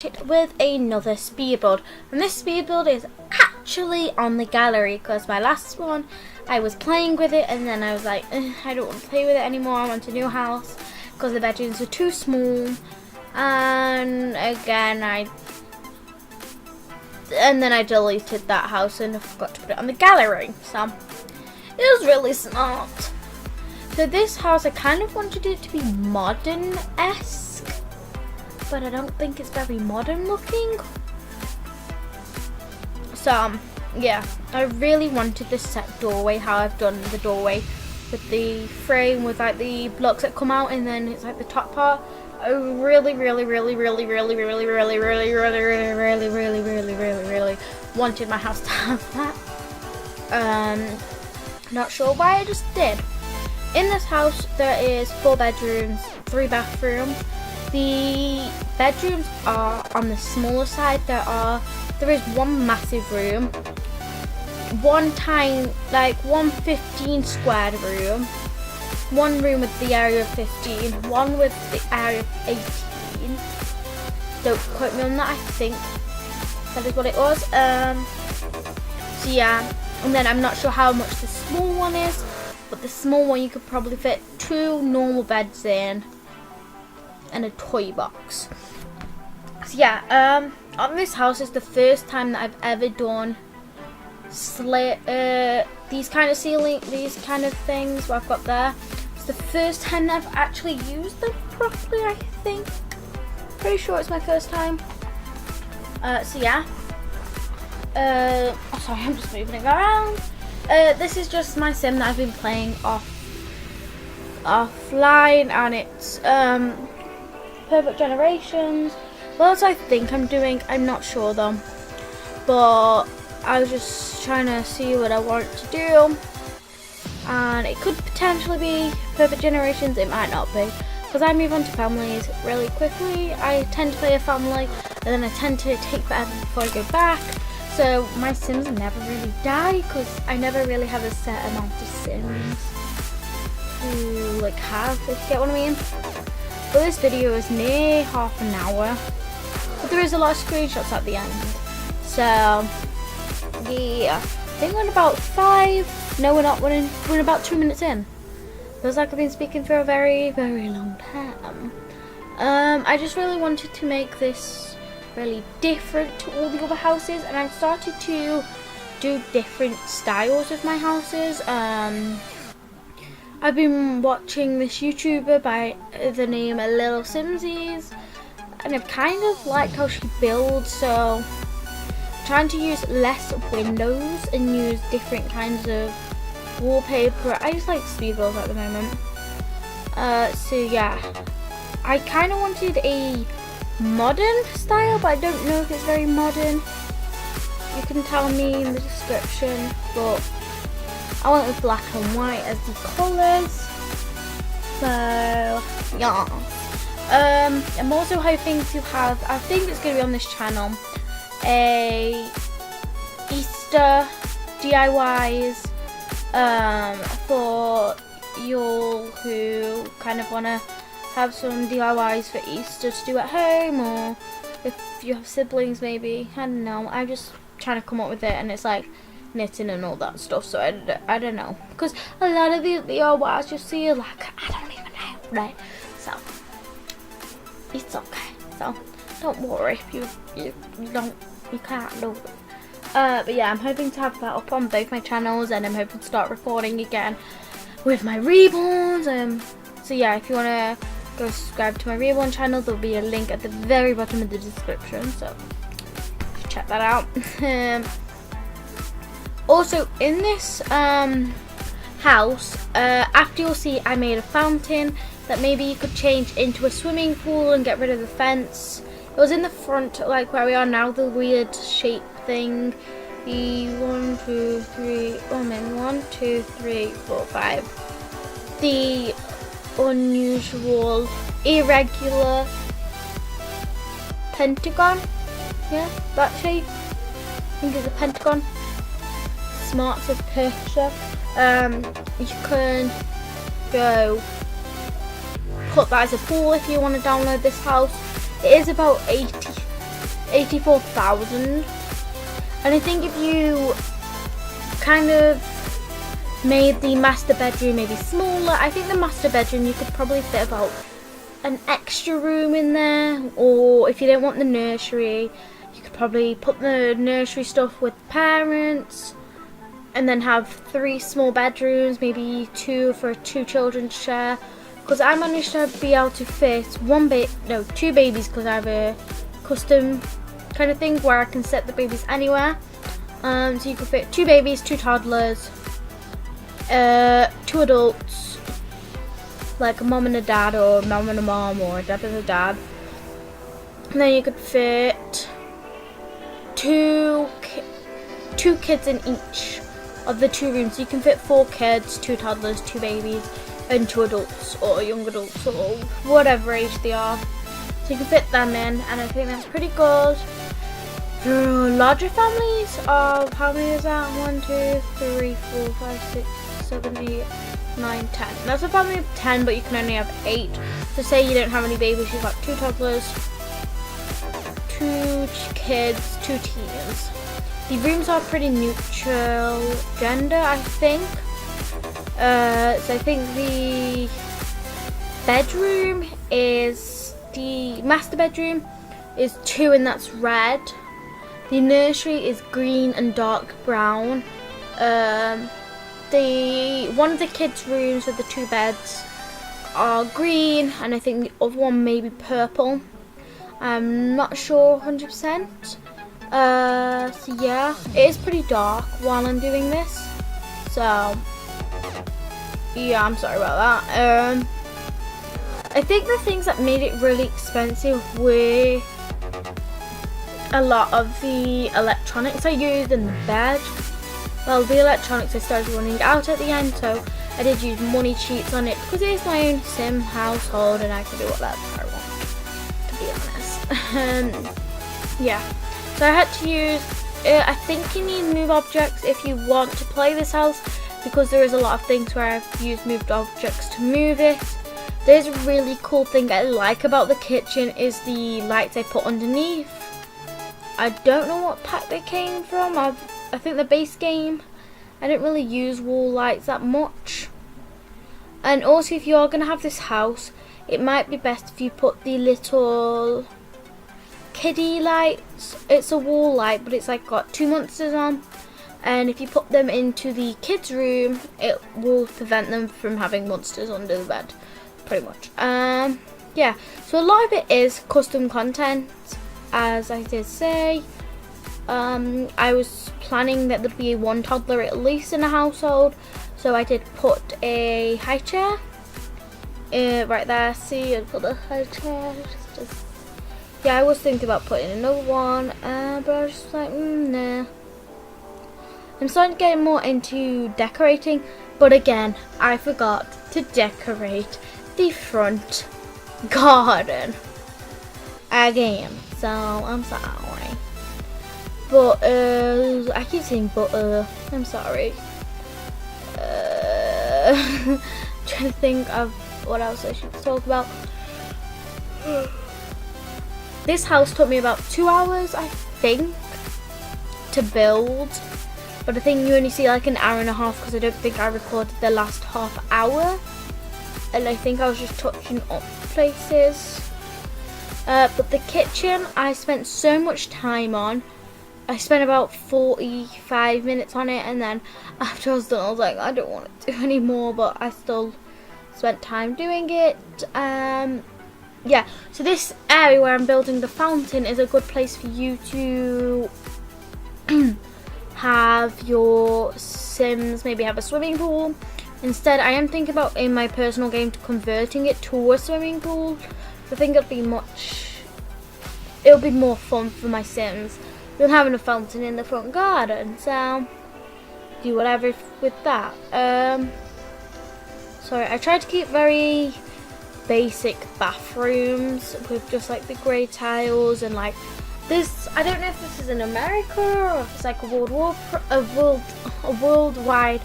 it with another speed build, and this speed build is actually on the gallery because my last one I was playing with it and then I was like, I don't want to play with it anymore. I want a new house because the bedrooms are too small, and again then I deleted that house and I forgot to put it on the gallery, so it was really smart. So this house, I kind of wanted it to be modern-esque, but I don't think it's very modern looking. So yeah, I really wanted this set doorway, how I've done the doorway with the frame with like the blocks that come out and then it's like the top part. I really wanted my house to have that. Not sure why, I just did. In this house there is 4 bedrooms, 3 bathrooms. The bedrooms are on the smaller side. There is one massive room, one 15 squared room, one room with the area of 15, one with the area of 18. Don't quote me on that, I think that is what it was. So yeah, and then I'm not sure how much the small one is, but the small one you could probably fit 2 normal beds in and a toy box. So yeah, on this house is the first time that I've ever done these kind of things what I've got there. It's the first time that I've actually used them properly, I think. Pretty sure it's my first time. So yeah. Oh, sorry, I'm just moving it around. This is just my sim that I've been playing offline, and it's Perfect Generations. What else I think I'm doing, I'm not sure though, but I was just trying to see what I want to do, and it could potentially be Perfect Generations, it might not be, because I move on to families really quickly. I tend to play a family and then I tend to take forever before I go back, so my sims never really die because I never really have a set amount of sims to like have, if you get what I mean. But this video is near half an hour, but there is a lot of screenshots at the end. So yeah, I think we're about 5. No, we're not. We're about 2 minutes in. Feels like I've been speaking for a very, very long time. I just really wanted to make this really different to all the other houses, and I've started to do different styles of my houses. I've been watching this YouTuber by the name of Little Simsies, and I've kind of liked how she builds, so I'm trying to use less windows and use different kinds of wallpaper. I just like speed builds at the moment. So yeah, I kind of wanted a modern style, but I don't know if it's very modern. You can tell me in the description, but I went with black and white as the colours. So yeah. I'm also hoping to have, I think it's going to be on this channel, a Easter DIYs for y'all who kind of want to have some DIYs for Easter to do at home, or if you have siblings maybe, I don't know. I'm just trying to come up with it, and it's like knitting and all that stuff, so I don't know, because a lot of these DIYs you see like, I don't even know, right? So it's okay, so don't worry if you can't do it. But yeah, I'm hoping to have that up on both my channels, and I'm hoping to start recording again with my reborns. So yeah, if you want to go subscribe to my reborn channel, there'll be a link at the very bottom of the description, so check that out. Also in this house, after you'll see I made a fountain that maybe you could change into a swimming pool and get rid of the fence. It was in the front, like where we are now, the weird shape thing. The 1, 2, 3, 4, 5. The unusual, irregular pentagon. Yeah, that shape. I think it's a pentagon. Smarts of Persia. You can go put that as a pool if you want to download this house. It is about 84,000. And I think if you kind of made the master bedroom maybe smaller, I think the master bedroom you could probably fit about an extra room in there. Or if you don't want the nursery, you could probably put the nursery stuff with parents and then have 3 small bedrooms, maybe 2 for 2 children to share. Because I managed to be able to fit 2 babies, because I have a custom kind of thing where I can set the babies anywhere. So you could fit 2 babies, 2 toddlers, 2 adults, like a mom and a dad, or a mom and a mom, or a dad and a dad. And then you could fit 2 kids in each of the 2 rooms. So you can fit 4 kids, 2 toddlers, 2 babies, and 2 adults, or young adults, or whatever age they are. So you can fit them in, and I think that's pretty good. For larger families of, how many is that? 1, 2, 3, 4, 5, 6, 7, 8, 9, 10. That's a family of 10, but you can only have 8. So say you don't have any babies, you've got 2 toddlers, 2 kids, 2 teens. The rooms are pretty neutral gender, I think. So I think the bedroom is, the master bedroom is 2, and that's red. The nursery is green and dark brown. One of the kids' rooms with the 2 beds are green, and I think the other one may be purple. I'm not sure 100%. So yeah, it is pretty dark while I'm doing this. So yeah, I'm sorry about that. I think the things that made it really expensive were a lot of the electronics I used in the bed. Well, the electronics I started running out at the end, so I did use money cheats on it, because it is my own sim household and I can do whatever I want, to be honest. Yeah, so I had to use, I think you need move objects if you want to play this house, because there is a lot of things where I've used moved objects to move it. There's a really cool thing I like about the kitchen is the lights I put underneath. I don't know what pack they came from. I think the base game, I didn't really use wall lights that much. And also, if you are going to have this house, it might be best if you put the little kiddie lights. It's a wall light, but it's like got 2 monsters on. And if you put them into the kids' room, it will prevent them from having monsters under the bed, pretty much. Yeah, so a lot of it is custom content. As I did say, I was planning that there'd be 1 toddler at least in a household, so I did put a high chair right there. See, I put a high chair. Yeah, I was thinking about putting another one, but I was just like, nah. I'm starting to get more into decorating, but again, I forgot to decorate the front garden again. So I'm sorry, but I keep saying I'm sorry. I'm trying to think of what else I should talk about. This house took me about 2 hours, I think, to build, but I think you only see like an hour and a half, because I don't think I recorded the last half hour, and I think I was just touching up places. But the kitchen, I spent so much time on. I spent about 45 minutes on it, and then after I was done, I was like, I don't want to do any more, but I still spent time doing it. Yeah, so this area where I'm building the fountain is a good place for you to have your Sims maybe have a swimming pool. Instead, I am thinking about, in my personal game, converting it to a swimming pool. I think it'll be more fun for my Sims than having a fountain in the front garden. So do whatever with that. Sorry, I tried to keep very basic bathrooms with just like the grey tiles and like this. I don't know if this is in America or if it's like a worldwide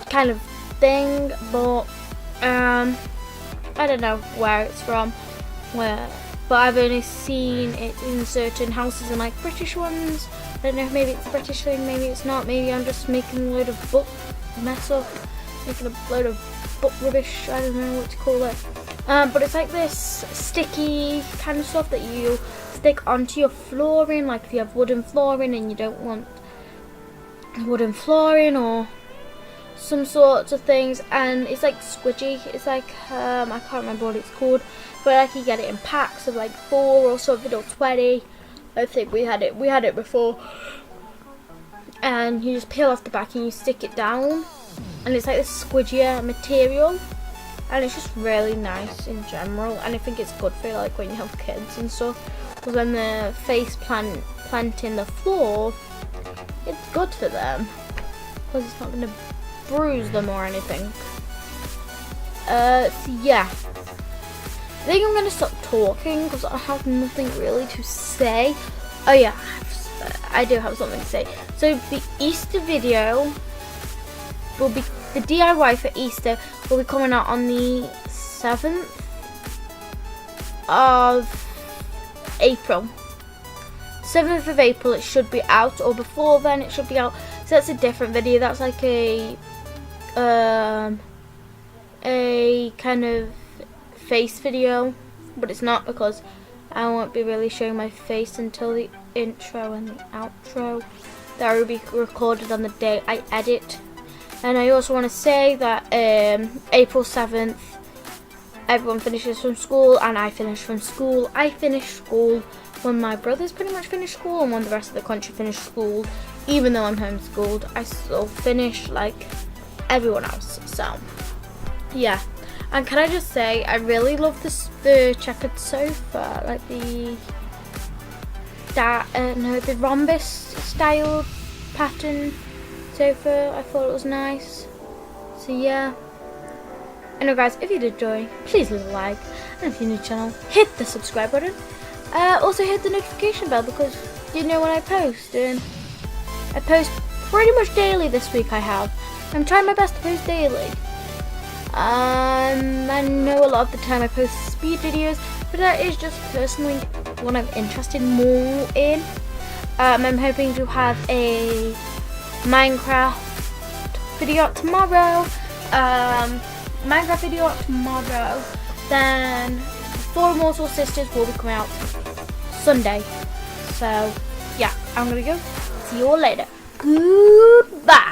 kind of thing, but I don't know where it's from, where but I've only seen it in certain houses and like British ones. I don't know if maybe it's a British thing, maybe it's not, maybe I'm just making a load of book mess up, making a load of book rubbish, I don't know what to call it. But it's like this sticky kind of stuff that you stick onto your flooring, like if you have wooden flooring and you don't want wooden flooring or some sorts of things, and it's like squidgy. It's like I can't remember what it's called, but like you get it in packs of like 4 or something, or 20. I think we had it before, and you just peel off the back and you stick it down, and it's like this squidgier material, and it's just really nice in general. And I think it's good for like when you have kids and stuff, because when the face planting the floor, it's good for them because it's not going to bruise them or anything. So yeah, I think I'm going to stop talking because I have nothing really to say. Oh yeah, I do have something to say. So the Easter video will be, the DIY for Easter will be coming out on the 7th of April. 7th of April it should be out, or before then it should be out. So that's a different video. That's like a kind of face video, but it's not, because I won't be really showing my face until the intro and the outro that will be recorded on the day I edit. And I also want to say that April 7th everyone finishes from school, and I finish from school. I finish school when my brothers pretty much finish school and when the rest of the country finish school. Even though I'm homeschooled, I still finish like everyone else. So yeah, and can I just say I really love the checkered sofa, like the rhombus style pattern sofa. I thought it was nice. So yeah. Anyway guys, if you did enjoy, please leave a like, and if you're new to the channel, hit the subscribe button. Also hit the notification bell, because you know when I post, and I post pretty much daily this week. I'm trying my best to post daily. I know a lot of the time I post speed videos, but that is just personally what I'm interested more in. I'm hoping to have a Minecraft video out tomorrow. Then 4 Immortal Sisters will be coming out Sunday. So yeah, I'm gonna go. See you all later. Goodbye.